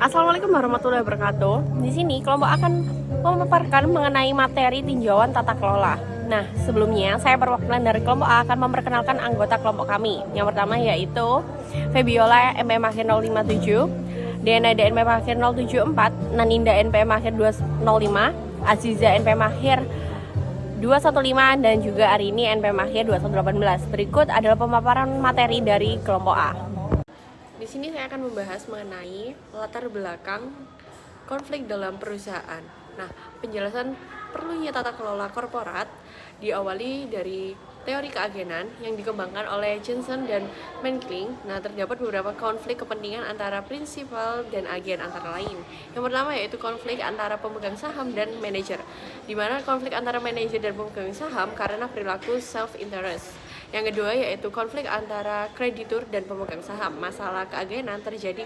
Assalamualaikum warahmatullahi wabarakatuh. Di sini kelompok akan memaparkan mengenai materi tinjauan tata kelola. Nah, sebelumnya saya perwakilan dari kelompok A akan memperkenalkan anggota kelompok kami. Yang pertama yaitu Febiola NPM akhir 057, Dena NPM akhir 074, Naninda NPM akhir 205, Aziza NPM akhir 215, dan juga Arini NPM akhir 2118. Berikut adalah pemaparan materi dari kelompok A. Di sini saya akan membahas mengenai latar belakang konflik dalam perusahaan. Nah, penjelasan perlunya tata kelola korporat diawali dari teori keagenan yang dikembangkan oleh Jensen dan Menkling. Nah, terdapat beberapa konflik kepentingan antara prinsipal dan agen antara lain. Yang pertama yaitu konflik antara pemegang saham dan manajer, di mana konflik antara manajer dan pemegang saham karena perilaku self-interest. Yang kedua yaitu konflik antara kreditur dan pemegang saham. Masalah keagenan terjadi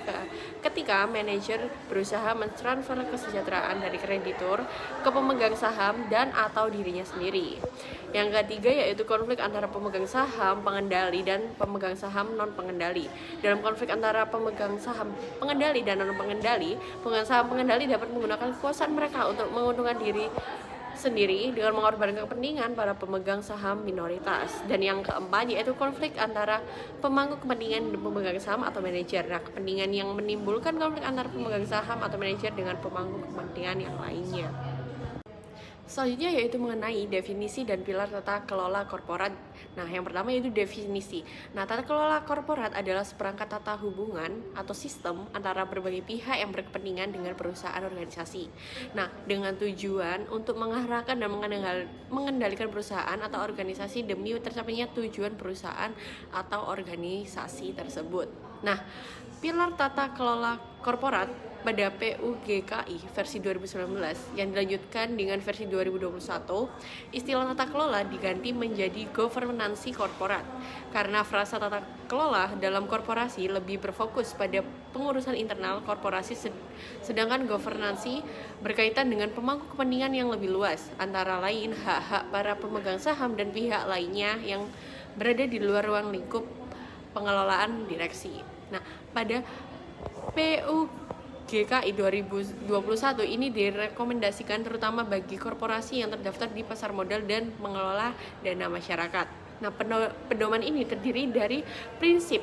ketika manajer berusaha mentransfer kesejahteraan dari kreditur ke pemegang saham dan atau dirinya sendiri. Yang ketiga yaitu konflik antara pemegang saham pengendali dan pemegang saham non pengendali. Dalam konflik antara pemegang saham pengendali dan non pengendali, pemegang saham pengendali dapat menggunakan kekuasaan mereka untuk menguntungkan diri sendiri dengan mengorbankan kepentingan para pemegang saham minoritas. Dan yang keempat yaitu konflik antara pemangku kepentingan dan pemegang saham atau manajer. Nah, kepentingan yang menimbulkan konflik antara pemegang saham atau manajer dengan pemangku kepentingan yang lainnya. Selanjutnya yaitu mengenai definisi dan pilar tata kelola korporat. Nah, yang pertama yaitu definisi. Nah, tata kelola korporat adalah seperangkat tata hubungan atau sistem antara berbagai pihak yang berkepentingan dengan perusahaan organisasi. Nah, dengan tujuan untuk mengarahkan dan mengendalikan perusahaan atau organisasi demi tercapainya tujuan perusahaan atau organisasi tersebut. Nah, pilar tata kelola korporat pada PUGKI versi 2019 yang dilanjutkan dengan versi 2021, istilah tata kelola diganti menjadi governansi korporat karena frasa tata kelola dalam korporasi lebih berfokus pada pengurusan internal korporasi, sedangkan governansi berkaitan dengan pemangku kepentingan yang lebih luas, antara lain hak-hak para pemegang saham dan pihak lainnya yang berada di luar ruang lingkup pengelolaan direksi. Nah, pada PUGKI 2021 ini direkomendasikan terutama bagi korporasi yang terdaftar di pasar modal dan mengelola dana masyarakat. Nah, pedoman ini terdiri dari prinsip,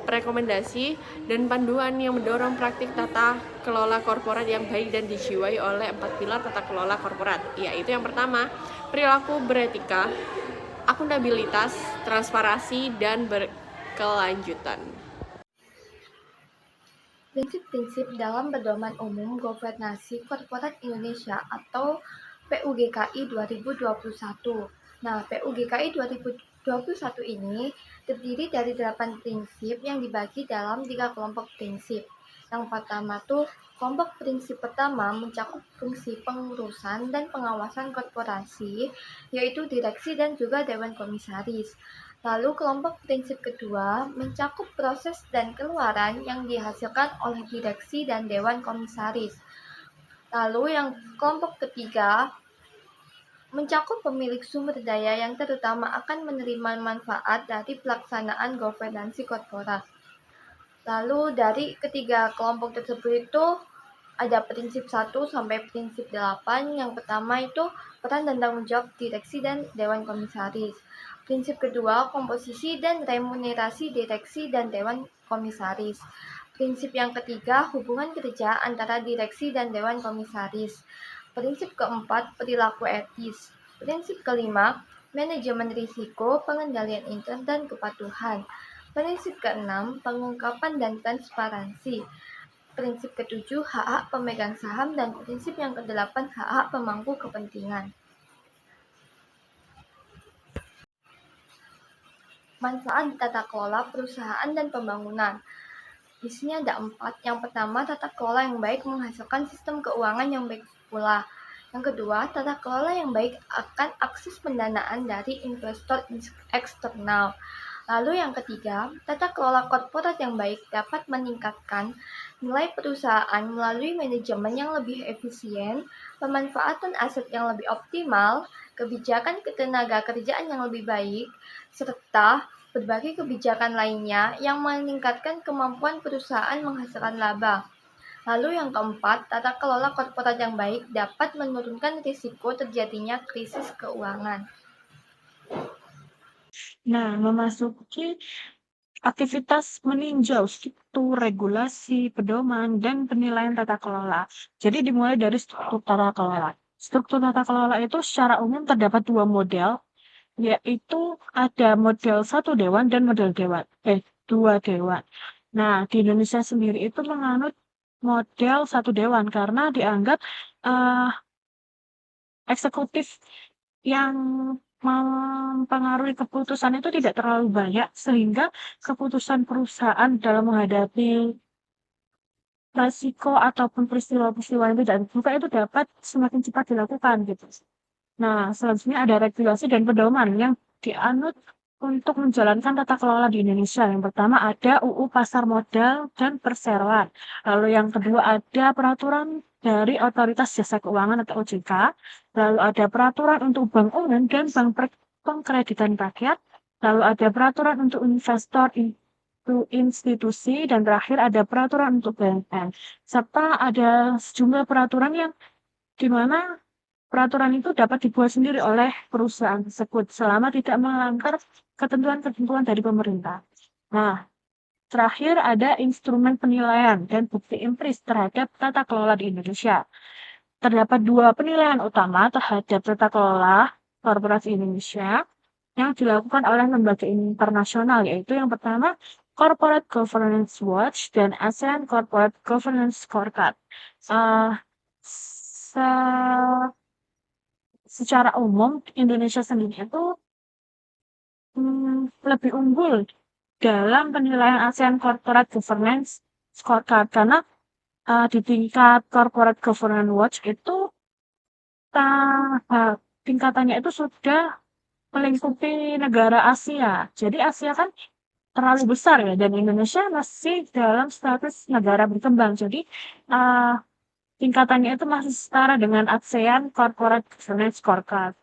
rekomendasi, dan panduan yang mendorong praktik tata kelola korporat yang baik dan dijiwai oleh 4 pilar tata kelola korporat, yaitu yang pertama, perilaku beretika, akuntabilitas, transparansi, dan berkelanjutan. Prinsip-prinsip dalam Pedoman Umum Governansi Korporat Indonesia atau PUGKI 2021. Nah, PUGKI 2021 ini terdiri dari 8 prinsip yang dibagi dalam 3 kelompok prinsip. Yang pertama tuh, kelompok prinsip pertama mencakup fungsi pengurusan dan pengawasan korporasi, yaitu direksi dan juga dewan komisaris. Lalu kelompok prinsip kedua mencakup proses dan keluaran yang dihasilkan oleh direksi dan dewan komisaris. Lalu yang kelompok ketiga mencakup pemilik sumber daya yang terutama akan menerima manfaat dari pelaksanaan governansi korporat. Lalu dari ketiga kelompok tersebut itu ada prinsip 1 sampai prinsip 8. Yang pertama itu peran dan tanggung jawab direksi dan dewan komisaris. Prinsip kedua, komposisi dan remunerasi direksi dan dewan komisaris. Prinsip yang ketiga, hubungan kerja antara direksi dan dewan komisaris. Prinsip keempat, perilaku etis. Prinsip kelima, manajemen risiko, pengendalian intern dan kepatuhan. Prinsip keenam, pengungkapan dan transparansi. Prinsip ketujuh, hak-hak pemegang saham, dan prinsip yang kedelapan, hak-hak pemangku kepentingan. Manfaat tata kelola perusahaan dan pembangunan. Di sini ada 4. Yang pertama, tata kelola yang baik menghasilkan sistem keuangan yang baik pula. Yang kedua, tata kelola yang baik akan akses pendanaan dari investor eksternal. Lalu yang ketiga, tata kelola korporat yang baik dapat meningkatkan nilai perusahaan melalui manajemen yang lebih efisien, pemanfaatan aset yang lebih optimal, kebijakan ketenaga kerjaan yang lebih baik, serta berbagai kebijakan lainnya yang meningkatkan kemampuan perusahaan menghasilkan laba. Lalu yang keempat, tata kelola korporat yang baik dapat menurunkan risiko terjadinya krisis keuangan. Nah, memasuki aktivitas meninjau struktur regulasi, pedoman, dan penilaian tata kelola. Jadi dimulai dari struktur tata kelola. Struktur tata kelola itu secara umum terdapat dua model, yaitu ada model satu dewan dan model dewan. Dua dewan. Nah, di Indonesia sendiri itu menganut model satu dewan karena dianggap eh, eksekutif yang mempengaruhi keputusan itu tidak terlalu banyak sehingga keputusan perusahaan dalam menghadapi resiko ataupun peristiwa-peristiwa yang tidak terduga itu dapat semakin cepat dilakukan gitu. Nah, selanjutnya ada regulasi dan pedoman yang dianut untuk menjalankan tata kelola di Indonesia. Yang pertama ada UU Pasar Modal dan Perseroan. Lalu yang kedua ada peraturan dari Otoritas Jasa Keuangan atau OJK. Lalu ada peraturan untuk bank umum dan bank pengkreditan rakyat. Lalu ada peraturan untuk investor itu institusi dan terakhir ada peraturan untuk BUMN. Serta ada sejumlah peraturan yang di mana peraturan itu dapat dibuat sendiri oleh perusahaan tersebut selama tidak melanggar ketentuan-ketentuan dari pemerintah. Nah, terakhir ada instrumen penilaian dan bukti empiris terhadap tata kelola di Indonesia. Terdapat dua penilaian utama terhadap tata kelola korporasi Indonesia yang dilakukan oleh lembaga internasional, yaitu yang pertama Corporate Governance Watch dan ASEAN Corporate Governance Scorecard. Uh, se- Secara umum Indonesia sendiri itu lebih unggul dalam penilaian ASEAN Corporate Governance Scorecard karena di tingkat Corporate Governance Watch itu tingkatannya itu sudah melingkupi negara Asia. Jadi Asia kan terlalu besar ya dan Indonesia masih dalam status negara berkembang. Jadi uh, tingkatannya itu masih setara dengan ASEAN Corporate Governance Scorecard.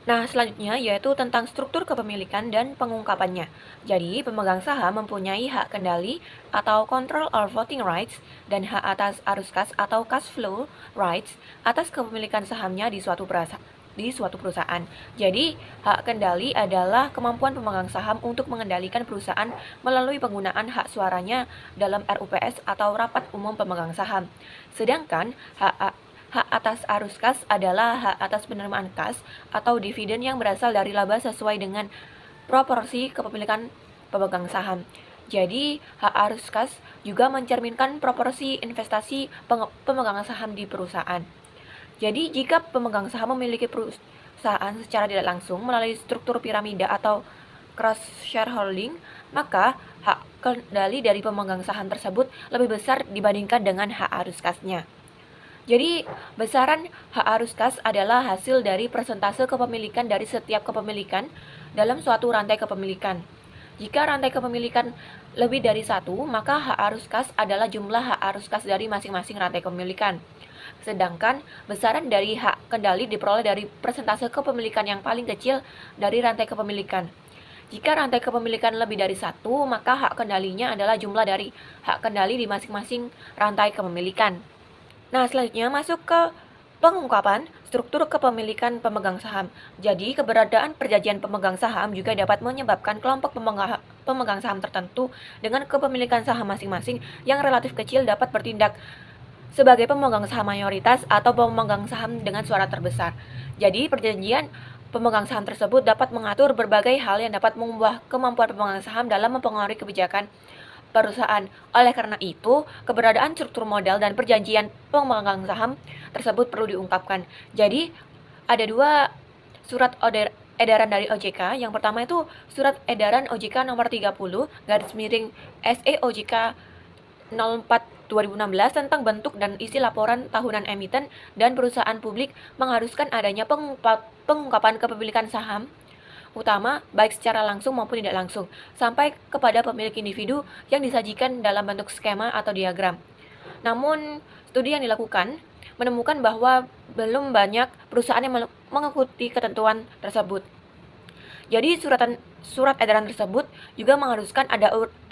Nah, selanjutnya yaitu tentang struktur kepemilikan dan pengungkapannya. Jadi, pemegang saham mempunyai hak kendali atau control or voting rights dan hak atas arus kas atau cash flow rights atas kepemilikan sahamnya di suatu perusahaan. Jadi, hak kendali adalah kemampuan pemegang saham untuk mengendalikan perusahaan melalui penggunaan hak suaranya dalam RUPS atau rapat umum pemegang saham. Sedangkan hak atas arus kas adalah hak atas penerimaan kas atau dividen yang berasal dari laba sesuai dengan proporsi kepemilikan pemegang saham. Jadi, hak arus kas juga mencerminkan proporsi investasi pemegang saham di perusahaan. Jadi, jika pemegang saham memiliki perusahaan secara tidak langsung melalui struktur piramida atau cross shareholding, maka hak kendali dari pemegang saham tersebut lebih besar dibandingkan dengan hak arus kasnya. Jadi, besaran hak arus kas adalah hasil dari persentase kepemilikan dari setiap kepemilikan dalam suatu rantai kepemilikan. Jika rantai kepemilikan lebih dari satu, maka hak arus kas adalah jumlah hak arus kas dari masing-masing rantai kepemilikan. Sedangkan besaran dari hak kendali diperoleh dari persentase kepemilikan yang paling kecil dari rantai kepemilikan. Jika rantai kepemilikan lebih dari satu, maka hak kendalinya adalah jumlah dari hak kendali di masing-masing rantai kepemilikan. Nah, selanjutnya masuk ke pengungkapan struktur kepemilikan pemegang saham. Jadi, keberadaan perjanjian pemegang saham juga dapat menyebabkan kelompok pemegang saham tertentu dengan kepemilikan saham masing-masing yang relatif kecil dapat bertindak sebagai pemegang saham mayoritas atau pemegang saham dengan suara terbesar. Jadi, perjanjian pemegang saham tersebut dapat mengatur berbagai hal yang dapat mengubah kemampuan pemegang saham dalam mempengaruhi kebijakan perusahaan. Oleh karena itu, keberadaan struktur modal dan perjanjian pemegang saham tersebut perlu diungkapkan. Jadi, ada dua surat edaran dari OJK. Yang pertama itu surat edaran OJK nomor 30 garis miring SE-OJK 04 2016 tentang bentuk dan isi laporan tahunan emiten dan perusahaan publik mengharuskan adanya pengungkapan kepemilikan saham utama baik secara langsung maupun tidak langsung sampai kepada pemilik individu yang disajikan dalam bentuk skema atau diagram. Namun, studi yang dilakukan menemukan bahwa belum banyak perusahaan yang mengikuti ketentuan tersebut. Jadi surat edaran tersebut juga mengharuskan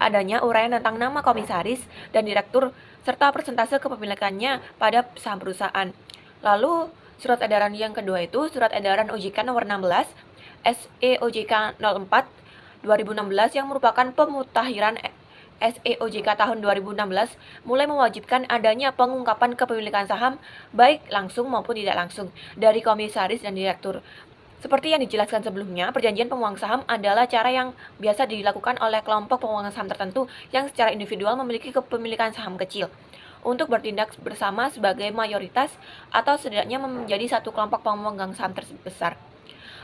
adanya uraian tentang nama komisaris dan direktur serta persentase kepemilikannya pada saham perusahaan. Lalu surat edaran yang kedua itu surat edaran OJK nomor 16 SEOJK 04 2016 yang merupakan pemutahiran SEOJK tahun 2016 mulai mewajibkan adanya pengungkapan kepemilikan saham baik langsung maupun tidak langsung dari komisaris dan direktur. Seperti yang dijelaskan sebelumnya, perjanjian pemegang saham adalah cara yang biasa dilakukan oleh kelompok pemegang saham tertentu yang secara individual memiliki kepemilikan saham kecil untuk bertindak bersama sebagai mayoritas atau setidaknya menjadi satu kelompok pemegang saham terbesar.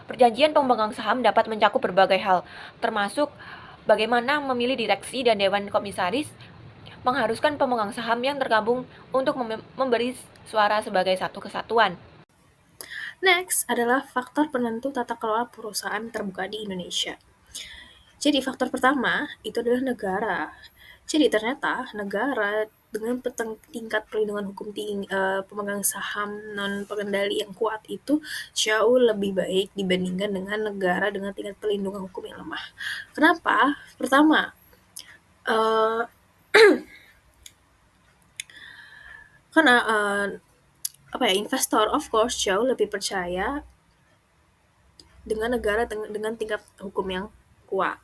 Perjanjian pemegang saham dapat mencakup berbagai hal, termasuk bagaimana memilih direksi dan dewan komisaris, mengharuskan pemegang saham yang tergabung untuk memberi suara sebagai satu kesatuan. Next adalah faktor penentu tata kelola perusahaan terbuka di Indonesia. Jadi faktor pertama itu adalah negara. Jadi ternyata negara dengan tingkat perlindungan hukum pemegang saham non pengendali yang kuat itu jauh lebih baik dibandingkan dengan negara dengan tingkat perlindungan hukum yang lemah. Kenapa? Pertama, karena investor of course jauh lebih percaya dengan negara dengan tingkat hukum yang kuat.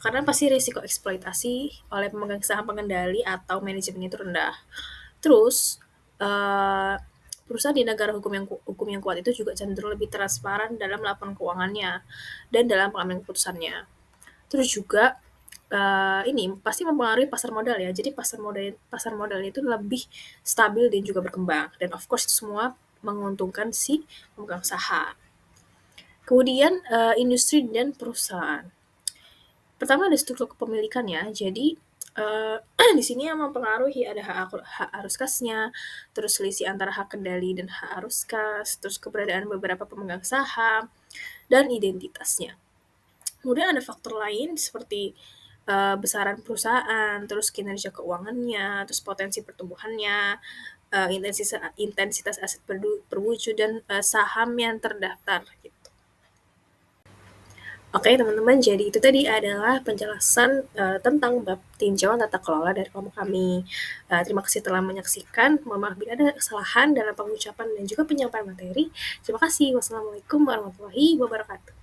Karena pasti risiko eksploitasi oleh pemegang saham pengendali atau manajemen itu rendah. Terus perusahaan di negara hukum yang kuat itu juga cenderung lebih transparan dalam laporan keuangannya dan dalam pengambilan keputusannya. Terus juga ini pasti mempengaruhi pasar modal ya. Jadi pasar modal itu lebih stabil dan juga berkembang. Dan of course itu semua menguntungkan si pemegang saham. Kemudian industri dan perusahaan. Pertama ada struktur kepemilikannya. Jadi di sini yang mempengaruhi ada hak arus kasnya, terus selisih antara hak kendali dan hak arus kas, terus keberadaan beberapa pemegang saham dan identitasnya. Kemudian ada faktor lain seperti besaran perusahaan, terus kinerja keuangannya, terus potensi pertumbuhannya, intensitas aset berwujud dan saham yang terdaftar gitu. Oke teman-teman, jadi itu tadi adalah penjelasan tentang bab tinjauan tata kelola dari kelompok kami. Terima kasih telah menyaksikan. Mohon maaf bila ada kesalahan dalam pengucapan dan juga penyampaian materi. Terima kasih. Wassalamualaikum warahmatullahi wabarakatuh.